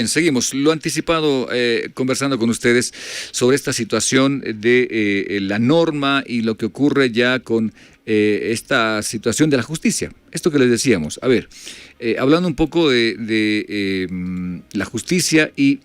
Bien, seguimos. Lo anticipado, conversando con ustedes sobre esta situación de la norma y lo que ocurre ya con esta situación de la justicia. Esto que les decíamos. A ver, hablando un poco de la justicia y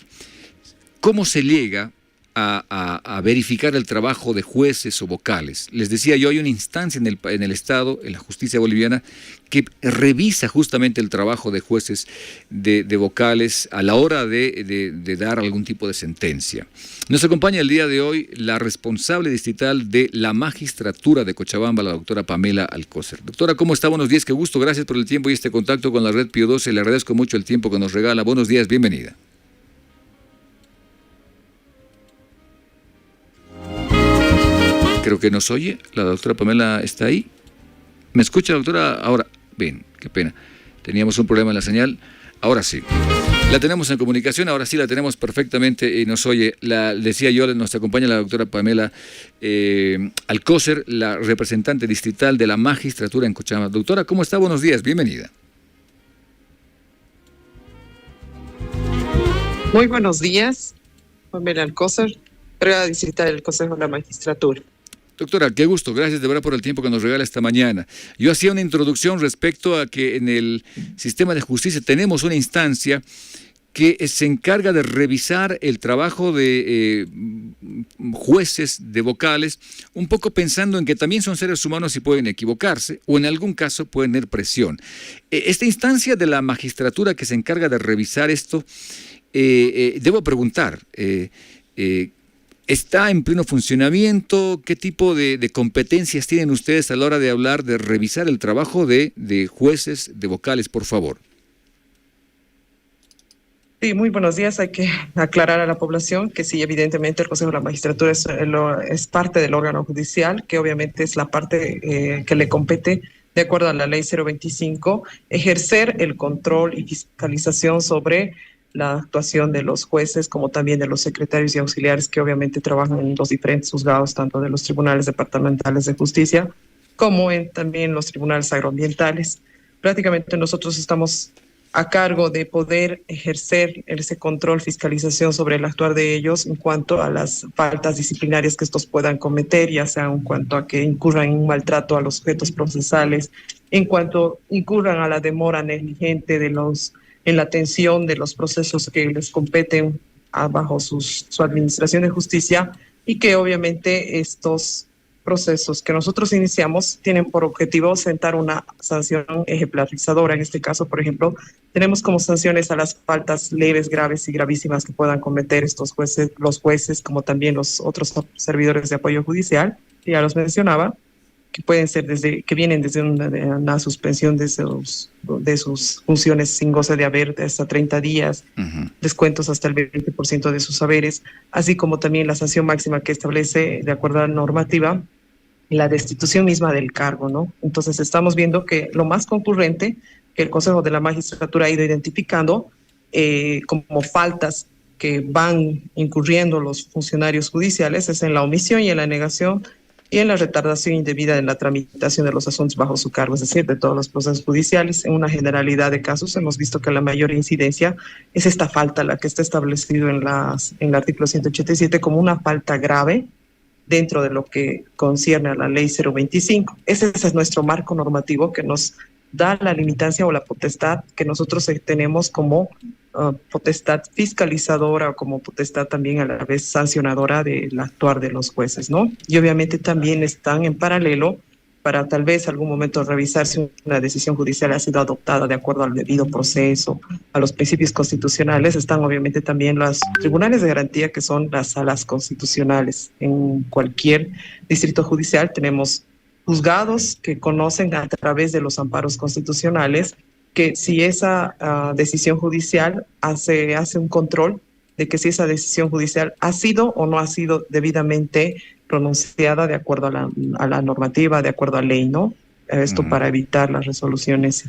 cómo se llega a verificar el trabajo de jueces o vocales. Les decía yo, hay una instancia en el Estado, en la justicia boliviana, que revisa justamente el trabajo de jueces, de vocales, a la hora de dar algún tipo de sentencia. Nos acompaña el día de hoy la responsable distrital de la magistratura de Cochabamba, la doctora Pamela Alcocer. Doctora, ¿cómo está? Buenos días, qué gusto, gracias por el tiempo y este contacto con la Red Pío XII. Le agradezco mucho el tiempo que nos regala. Buenos días, bienvenida. Creo que nos oye. La doctora Pamela está ahí. ¿Me escucha, doctora? Ahora, bien, qué pena. Teníamos un problema en la señal. Ahora sí. La tenemos en comunicación, ahora sí la tenemos perfectamente y nos oye. Decía yo, nos acompaña la doctora Pamela Alcocer, la representante distrital de la magistratura en Cochabamba. Doctora, ¿cómo está? Buenos días, bienvenida. Muy buenos días, Pamela Alcocer, secretaria distrital del Consejo de la Magistratura. Doctora, qué gusto, gracias de verdad por el tiempo que nos regala esta mañana. Yo hacía una introducción respecto a que en el sistema de justicia tenemos una instancia que se encarga de revisar el trabajo de jueces, de vocales, un poco pensando en que también son seres humanos y pueden equivocarse, o en algún caso pueden tener presión. Esta instancia de la magistratura que se encarga de revisar esto, debo preguntar, ¿está en pleno funcionamiento? ¿Qué tipo de competencias tienen ustedes a la hora de hablar, de revisar el trabajo de jueces, de vocales, por favor? Sí, muy buenos días. Hay que aclarar a la población que sí, evidentemente el Consejo de la Magistratura es parte del órgano judicial, que obviamente es la parte que le compete, de acuerdo a la Ley 025, ejercer el control y fiscalización sobre la actuación de los jueces, como también de los secretarios y auxiliares que obviamente trabajan en los diferentes juzgados, tanto de los tribunales departamentales de justicia, como también los tribunales agroambientales. Prácticamente nosotros estamos a cargo de poder ejercer ese control, fiscalización sobre el actuar de ellos en cuanto a las faltas disciplinarias que estos puedan cometer, ya sea en cuanto a que incurran en un maltrato a los sujetos procesales, en cuanto incurran a la demora negligente en la atención de los procesos que les competen bajo su administración de justicia, y que obviamente estos procesos que nosotros iniciamos tienen por objetivo sentar una sanción ejemplarizadora. En este caso, por ejemplo, tenemos como sanciones a las faltas leves, graves y gravísimas que puedan cometer estos jueces, los jueces, como también los otros servidores de apoyo judicial, que ya los mencionaba, que pueden ser que vienen desde una suspensión de sus funciones sin goce de haber de hasta 30 días, descuentos hasta el 20% de sus haberes, así como también la sanción máxima que establece, de acuerdo a la normativa, la destitución misma del cargo, ¿no? Entonces estamos viendo que lo más concurrente que el Consejo de la Magistratura ha ido identificando como faltas que van incurriendo los funcionarios judiciales es en la omisión y en la negación y en la retardación indebida en la tramitación de los asuntos bajo su cargo, es decir, de todos los procesos judiciales. En una generalidad de casos hemos visto que la mayor incidencia es esta falta, la que está establecido en el artículo 187 como una falta grave dentro de lo que concierne a la Ley 025. Ese es nuestro marco normativo que nos da la limitancia o la potestad que nosotros tenemos como potestad fiscalizadora o como potestad también a la vez sancionadora del actuar de los jueces, ¿no? Y obviamente también están en paralelo para tal vez algún momento revisar si una decisión judicial ha sido adoptada de acuerdo al debido proceso, a los principios constitucionales. Están obviamente también los tribunales de garantía, que son las salas constitucionales. En cualquier distrito judicial tenemos juzgados que conocen a través de los amparos constitucionales que si esa decisión judicial hace un control de que si esa decisión judicial ha sido o no ha sido debidamente pronunciada de acuerdo a la normativa, de acuerdo a ley, ¿no? Esto para evitar las resoluciones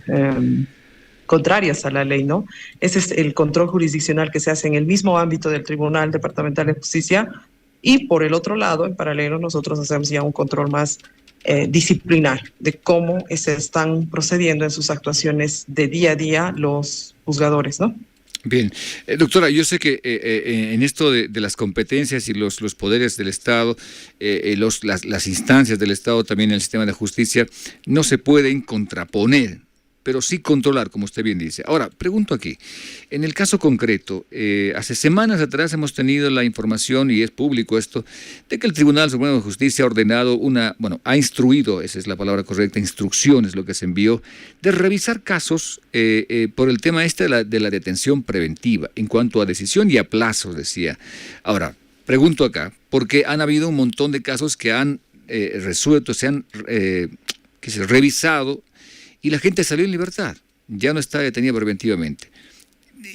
contrarias a la ley, ¿no? Ese es el control jurisdiccional que se hace en el mismo ámbito del Tribunal Departamental de Justicia, y por el otro lado, en paralelo, nosotros hacemos ya un control más disciplinar de cómo se están procediendo en sus actuaciones de día a día los juzgadores, ¿no? Bien, doctora, yo sé que en esto de las competencias y los poderes del Estado, las instancias del Estado también en el sistema de justicia, no se pueden contraponer, pero sí controlar, como usted bien dice. Ahora, pregunto aquí, en el caso concreto, hace semanas atrás hemos tenido la información, y es público esto, de que el Tribunal Supremo de Justicia ha ordenado ha instruido, esa es la palabra correcta, instrucciones, lo que se envió, de revisar casos por el tema de la detención preventiva, en cuanto a decisión y a plazos, decía. Ahora, pregunto acá, porque han habido un montón de casos que han resuelto, se han revisado, y la gente salió en libertad, ya no está detenida preventivamente.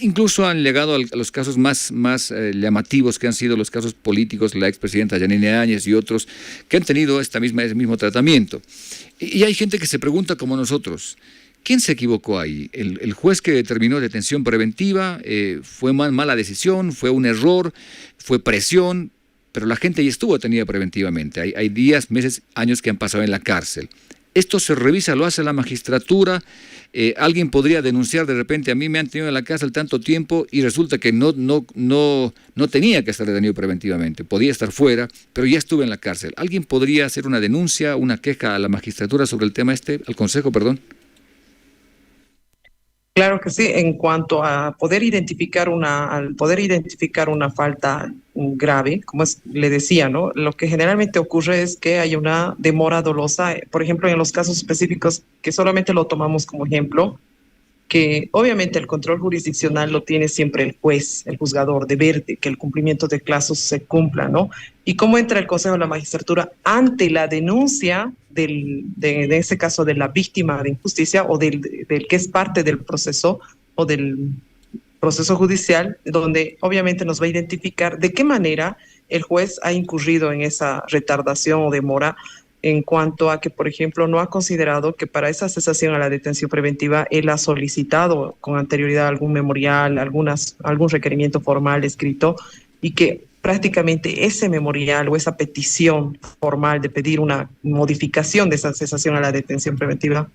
Incluso han llegado a los casos más llamativos, que han sido los casos políticos, la expresidenta Yanine Áñez y otros, que han tenido ese mismo tratamiento. Y hay gente que se pregunta como nosotros, ¿quién se equivocó ahí? ¿El juez que determinó detención preventiva? ¿Fue mala decisión? ¿Fue un error? ¿Fue presión? Pero la gente ya estuvo detenida preventivamente. Hay días, meses, años que han pasado en la cárcel. Esto se revisa, lo hace la magistratura. Alguien podría denunciar de repente, a mí me han tenido en la cárcel tanto tiempo y resulta que no tenía que estar detenido preventivamente, podía estar fuera, pero ya estuve en la cárcel. ¿Alguien podría hacer una denuncia, una queja a la magistratura sobre el tema al Consejo, perdón? Claro que sí, en cuanto a al poder identificar una falta grave, le decía, ¿no? Lo que generalmente ocurre es que hay una demora dolosa, por ejemplo, en los casos específicos que solamente lo tomamos como ejemplo, que obviamente el control jurisdiccional lo tiene siempre el juez, el juzgador, de ver que el cumplimiento de plazos se cumpla, ¿no? Y cómo entra el Consejo de la Magistratura ante la denuncia de ese caso de la víctima de injusticia o del que es parte del proceso o del proceso judicial, donde obviamente nos va a identificar de qué manera el juez ha incurrido en esa retardación o demora en cuanto a que, por ejemplo, no ha considerado que para esa cesación a la detención preventiva él ha solicitado con anterioridad algún memorial, algún requerimiento formal escrito, y que prácticamente ese memorial o esa petición formal de pedir una modificación de esa cesación a la detención preventiva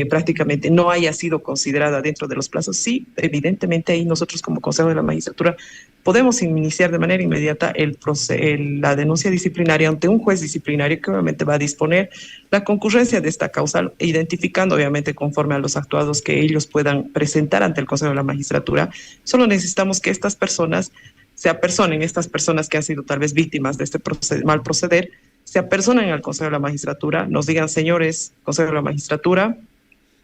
prácticamente no haya sido considerada dentro de los plazos. Sí, evidentemente ahí nosotros como Consejo de la Magistratura podemos iniciar de manera inmediata la denuncia disciplinaria ante un juez disciplinario que obviamente va a disponer la concurrencia de esta causa, identificando obviamente conforme a los actuados que ellos puedan presentar ante el Consejo de la Magistratura. Solo necesitamos que estas personas estas personas que han sido tal vez víctimas de este mal proceder, se apersonen al Consejo de la Magistratura, nos digan: señores, Consejo de la Magistratura,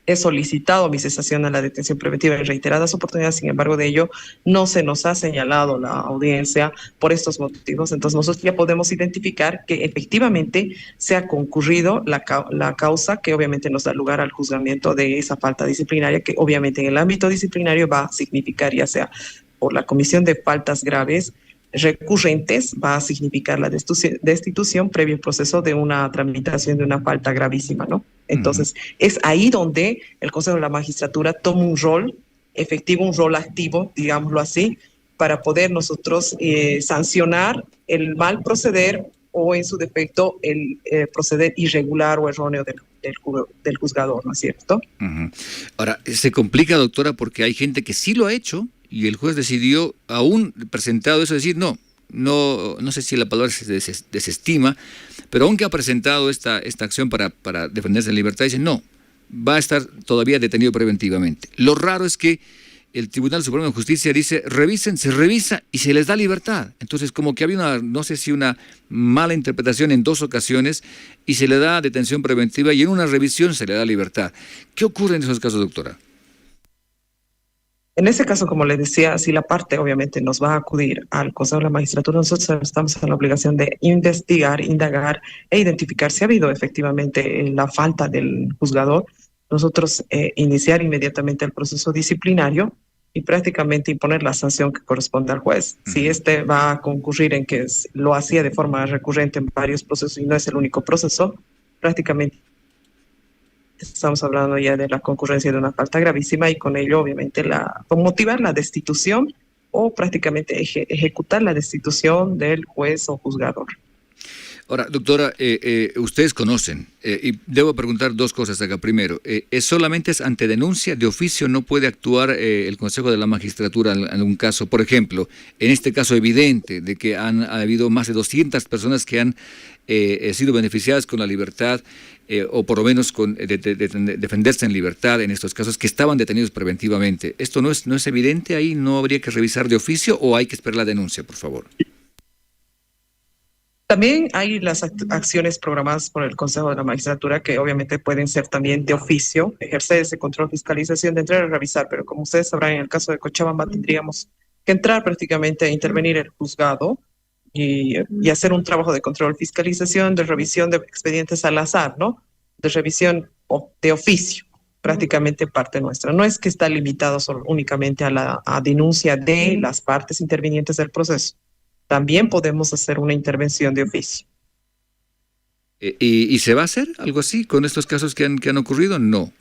he solicitado mi cesación a la detención preventiva en reiteradas oportunidades, sin embargo de ello no se nos ha señalado la audiencia por estos motivos. Entonces nosotros ya podemos identificar que efectivamente se ha concurrido la causa que obviamente nos da lugar al juzgamiento de esa falta disciplinaria, que obviamente en el ámbito disciplinario va a significar, ya sea por la comisión de faltas graves recurrentes, va a significar la destitución previo proceso de una tramitación de una falta gravísima, ¿no? Entonces, es ahí donde el Consejo de la Magistratura toma un rol efectivo, un rol activo, digámoslo así, para poder nosotros sancionar el mal proceder o, en su defecto, el proceder irregular o erróneo del juzgador, ¿no es cierto? Ahora, se complica, doctora, porque hay gente que sí lo ha hecho y el juez decidió, aún presentado eso, decir no sé si la palabra se desestima, pero aunque ha presentado esta acción para defenderse en libertad, dice no, va a estar todavía detenido preventivamente. Lo raro es que el Tribunal Supremo de Justicia dice, revisen, se revisa y se les da libertad. Entonces, como que había no sé si una mala interpretación en dos ocasiones, y se le da detención preventiva y en una revisión se le da libertad. ¿Qué ocurre en esos casos, doctora? En ese caso, como le decía, si la parte obviamente nos va a acudir al Consejo de la Magistratura, nosotros estamos en la obligación de investigar, indagar e identificar si ha habido efectivamente la falta del juzgador. Nosotros iniciar inmediatamente el proceso disciplinario y prácticamente imponer la sanción que corresponde al juez. Si este va a concurrir en que lo hacía de forma recurrente en varios procesos y no es el único proceso, prácticamente estamos hablando ya de la concurrencia de una falta gravísima, y con ello obviamente motivar la destitución o prácticamente ejecutar la destitución del juez o juzgador. Ahora, doctora, ustedes conocen, y debo preguntar dos cosas acá. Primero, ¿solamente es ante denuncia de oficio? ¿No puede actuar el Consejo de la Magistratura en algún caso? Por ejemplo, en este caso evidente de que ha habido más de 200 personas que han sido beneficiadas con la libertad, o por lo menos con defenderse en libertad en estos casos, que estaban detenidos preventivamente. ¿Esto no es evidente ahí? ¿No habría que revisar de oficio o hay que esperar la denuncia, por favor? También hay las acciones programadas por el Consejo de la Magistratura que obviamente pueden ser también de oficio, ejercer ese control, fiscalización, de entrar a revisar, pero como ustedes sabrán, en el caso de Cochabamba tendríamos que entrar prácticamente a intervenir el juzgado y hacer un trabajo de control, fiscalización, de revisión de expedientes al azar, ¿no? De revisión de oficio, prácticamente parte nuestra. No es que está limitado solo, únicamente a la denuncia de las partes intervinientes del proceso. También podemos hacer una intervención de oficio. ¿Y se va a hacer algo así con estos casos que han ocurrido? No.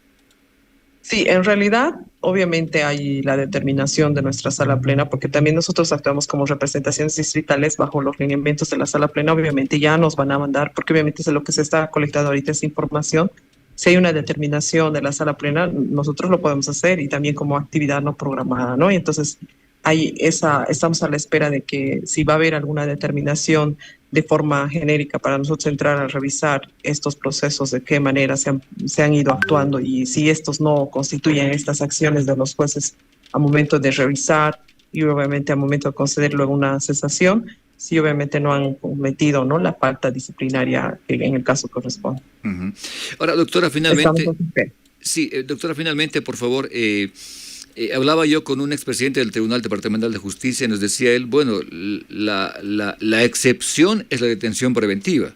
Sí, en realidad, obviamente hay la determinación de nuestra sala plena, porque también nosotros actuamos como representaciones distritales bajo los lineamientos de la sala plena. Obviamente ya nos van a mandar, porque obviamente es lo que se está colectando ahorita, esa información. Si hay una determinación de la sala plena, nosotros lo podemos hacer y también como actividad no programada, ¿no? Y entonces estamos a la espera de que si va a haber alguna determinación de forma genérica para nosotros entrar a revisar estos procesos, de qué manera se han ido actuando y si estos no constituyen estas acciones de los jueces a momento de revisar y obviamente a momento de conceder luego una cesación, si obviamente no han cometido, ¿no?, la falta disciplinaria que en el caso corresponde. Uh-huh. Ahora, doctora, finalmente... Sí, doctora, finalmente, por favor... hablaba yo con un expresidente del Tribunal Departamental de Justicia y nos decía él, bueno, la excepción es la detención preventiva,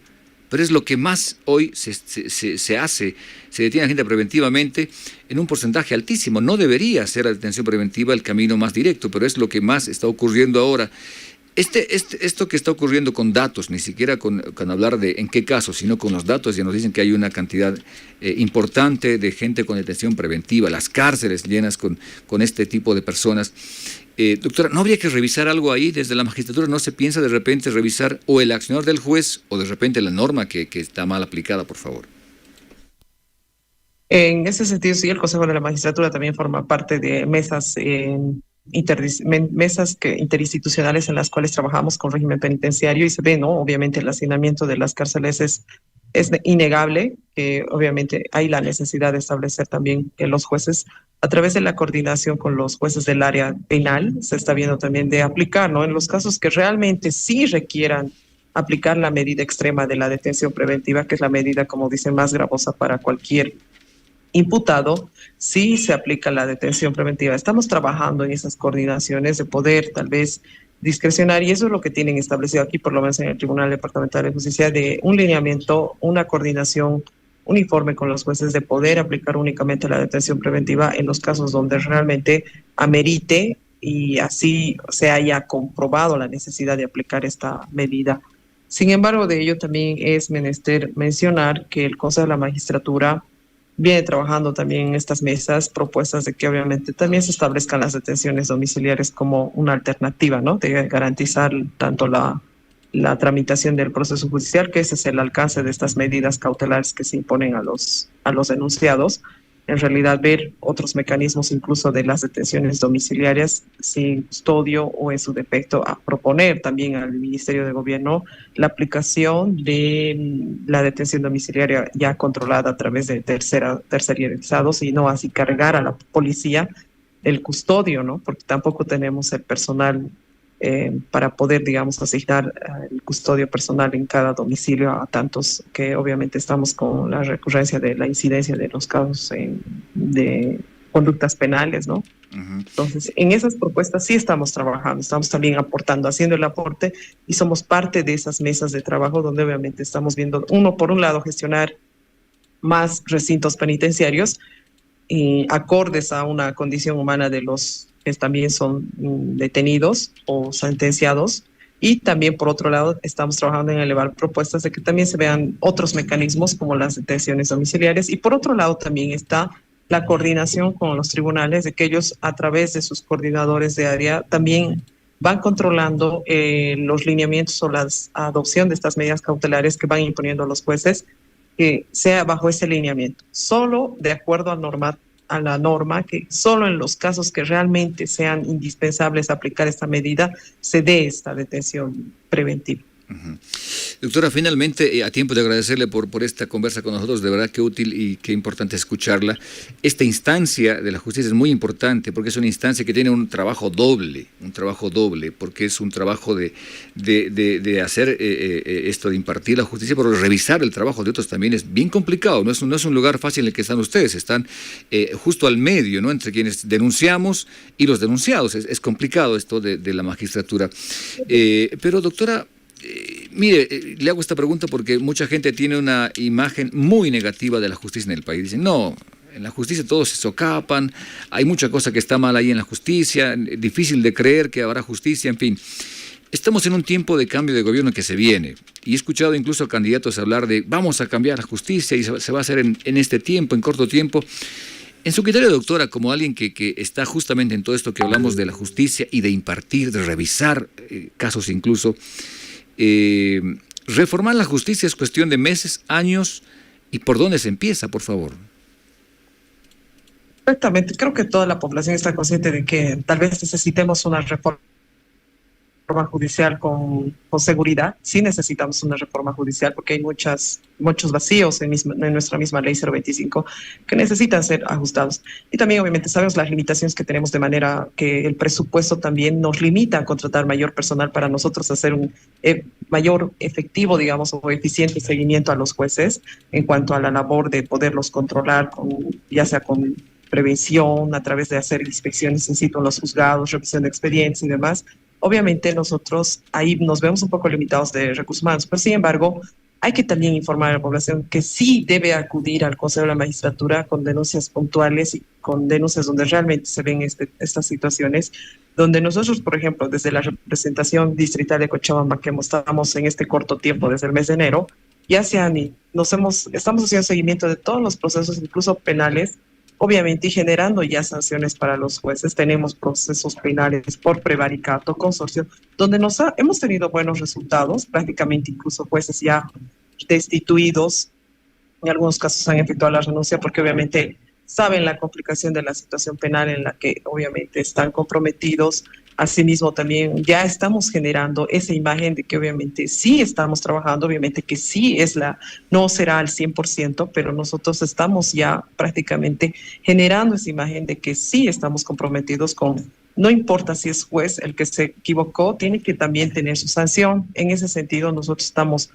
pero es lo que más hoy se hace, se detiene a gente preventivamente en un porcentaje altísimo. No debería ser la detención preventiva el camino más directo, pero es lo que más está ocurriendo ahora. Esto que está ocurriendo con datos, ni siquiera con hablar de en qué caso, sino con los datos, ya nos dicen que hay una cantidad importante de gente con detención preventiva, las cárceles llenas con este tipo de personas. Doctora, ¿no habría que revisar algo ahí desde la magistratura? ¿No se piensa de repente revisar o el accionar del juez o de repente la norma que está mal aplicada, por favor? En ese sentido, sí, el Consejo de la Magistratura también forma parte de mesas interinstitucionales en las cuales trabajamos con régimen penitenciario y se ve, ¿no? Obviamente el hacinamiento de las cárceles es innegable, que obviamente hay la necesidad de establecer también que los jueces, a través de la coordinación con los jueces del área penal, se está viendo también de aplicar, ¿no?, en los casos que realmente sí requieran aplicar la medida extrema de la detención preventiva, que es la medida, como dicen, más gravosa para cualquier imputado, sí se aplica la detención preventiva. Estamos trabajando en esas coordinaciones de poder tal vez discrecionar y eso es lo que tienen establecido aquí, por lo menos en el Tribunal Departamental de Justicia, de un lineamiento, una coordinación uniforme con los jueces de poder aplicar únicamente la detención preventiva en los casos donde realmente amerite y así se haya comprobado la necesidad de aplicar esta medida. Sin embargo, de ello también es menester mencionar que el Consejo de la Magistratura viene trabajando también en estas mesas propuestas de que obviamente también se establezcan las detenciones domiciliares como una alternativa, ¿no?, de garantizar tanto la tramitación del proceso judicial, que ese es el alcance de estas medidas cautelares que se imponen a los denunciados. En realidad, ver otros mecanismos incluso de las detenciones domiciliarias sin custodio o en su defecto a proponer también al Ministerio de Gobierno la aplicación de la detención domiciliaria ya controlada a través de tercerizados y no así cargar a la policía el custodio, ¿no?, porque tampoco tenemos el personal para poder, digamos, asignar el custodio personal en cada domicilio a tantos que obviamente estamos con la recurrencia de la incidencia de los casos de conductas penales, ¿no? Uh-huh. Entonces, en esas propuestas sí estamos trabajando, estamos también aportando, haciendo el aporte y somos parte de esas mesas de trabajo donde obviamente estamos viendo, por un lado, gestionar más recintos penitenciarios y acordes a una condición humana de los que también son detenidos o sentenciados. Y también, por otro lado, estamos trabajando en elevar propuestas de que también se vean otros mecanismos como las detenciones domiciliarias. Y por otro lado, también está la coordinación con los tribunales, de que ellos, a través de sus coordinadores de área, también van controlando los lineamientos o la adopción de estas medidas cautelares que van imponiendo los jueces, que sea bajo ese lineamiento, solo de acuerdo a la norma, que solo en los casos que realmente sean indispensables aplicar esta medida, se dé esta detención preventiva. Uh-huh. Doctora, finalmente, a tiempo de agradecerle por esta conversa con nosotros, de verdad que útil y qué importante escucharla. Esta instancia de la justicia es muy importante porque es una instancia que tiene un trabajo doble, porque es un trabajo de hacer esto de impartir la justicia, pero revisar el trabajo de otros también es bien complicado, no es un lugar fácil en el que están ustedes, están justo al medio, ¿no?, entre quienes denunciamos y los denunciados, es complicado esto de la magistratura. Pero doctora, mire, le hago esta pregunta porque mucha gente tiene una imagen muy negativa de la justicia en el país. Dicen, no, en la justicia todos se socapan, hay mucha cosa que está mal ahí en la justicia, difícil de creer que habrá justicia, en fin. Estamos en un tiempo de cambio de gobierno que se viene y he escuchado incluso candidatos hablar de vamos a cambiar la justicia y se va a hacer en este tiempo, en corto tiempo. En su criterio, doctora, como alguien que está justamente en todo esto que hablamos de la justicia y de impartir, de revisar casos incluso, reformar la justicia es cuestión de meses, años, ¿y por dónde se empieza, por favor? Exactamente, creo que toda la población está consciente de que tal vez necesitemos una reforma judicial con seguridad. Sí necesitamos una reforma judicial porque hay muchos vacíos en nuestra misma ley 025 que necesitan ser ajustados. Y también obviamente sabemos las limitaciones que tenemos, de manera que el presupuesto también nos limita a contratar mayor personal para nosotros hacer un mayor efectivo, digamos, o eficiente seguimiento a los jueces en cuanto a la labor de poderlos controlar, ya sea con prevención, a través de hacer inspecciones in situ en los juzgados, revisión de expedientes y demás. Obviamente nosotros ahí nos vemos un poco limitados de recursos humanos, pero sin embargo hay que también informar a la población que sí debe acudir al Consejo de la Magistratura con denuncias puntuales y con denuncias donde realmente se ven estas situaciones, donde nosotros, por ejemplo, desde la representación distrital de Cochabamba, que estamos en este corto tiempo, desde el mes de enero, ya estamos haciendo seguimiento de todos los procesos, incluso penales, obviamente, y generando ya sanciones para los jueces. Tenemos procesos penales por prevaricato, consorcio, donde hemos tenido buenos resultados, prácticamente incluso jueces ya destituidos, en algunos casos han efectuado la renuncia porque obviamente saben la complicación de la situación penal en la que obviamente están comprometidos. Asimismo, también ya estamos generando esa imagen de que obviamente sí estamos trabajando, obviamente que sí no será al 100%, pero nosotros estamos ya prácticamente generando esa imagen de que sí estamos comprometidos con, no importa si es juez el que se equivocó, tiene que también tener su sanción. En ese sentido, nosotros estamos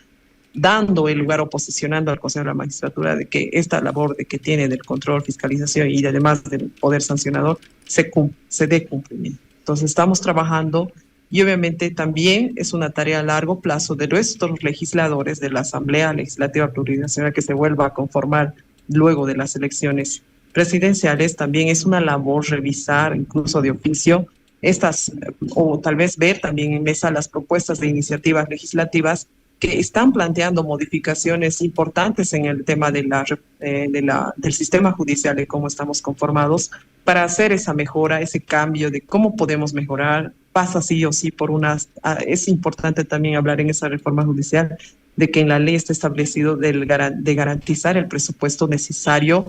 dando el lugar o posicionando al Consejo de la Magistratura de que esta labor de que tiene del control, fiscalización y además del poder sancionador se dé cumplimiento. Entonces estamos trabajando y obviamente también es una tarea a largo plazo de nuestros legisladores de la Asamblea Legislativa Plurinacional que se vuelva a conformar luego de las elecciones presidenciales. También es una labor revisar incluso de oficio o tal vez ver también en mesa las propuestas de iniciativas legislativas que están planteando modificaciones importantes en el tema del sistema judicial y cómo estamos conformados, para hacer esa mejora, ese cambio de cómo podemos mejorar. Pasa sí o sí por es importante también hablar en esa reforma judicial de que en la ley está establecido de garantizar el presupuesto necesario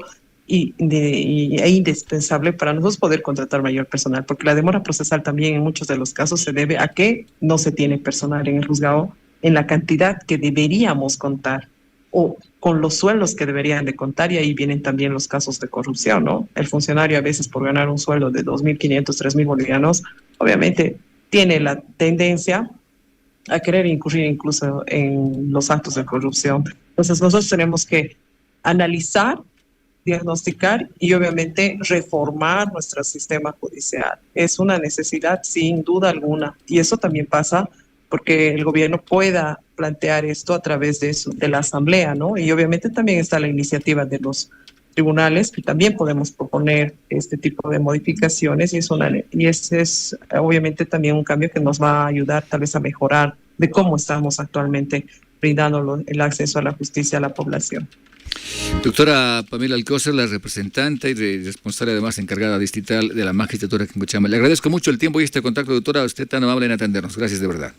e indispensable para nosotros poder contratar mayor personal, porque la demora procesal también en muchos de los casos se debe a que no se tiene personal en el juzgado en la cantidad que deberíamos contar o con los sueldos que deberían de contar, y ahí vienen también los casos de corrupción, ¿no? El funcionario a veces por ganar un sueldo de 2.500, 3.000 bolivianos, obviamente tiene la tendencia a querer incurrir incluso en los actos de corrupción. Entonces nosotros tenemos que analizar, diagnosticar y obviamente reformar nuestro sistema judicial. Es una necesidad sin duda alguna, y eso también pasa porque el gobierno pueda plantear esto a través de la asamblea, ¿no? Y obviamente también está la iniciativa de los tribunales, que también podemos proponer este tipo de modificaciones, y ese es obviamente también un cambio que nos va a ayudar tal vez a mejorar de cómo estamos actualmente brindando el acceso a la justicia a la población. Doctora Pamela Alcocer, la representante y responsable además encargada distrital de la magistratura aquí en Cochabamba. Le agradezco mucho el tiempo y este contacto, doctora. Usted tan amable en atendernos. Gracias de verdad.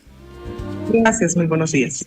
Gracias, muy buenos días.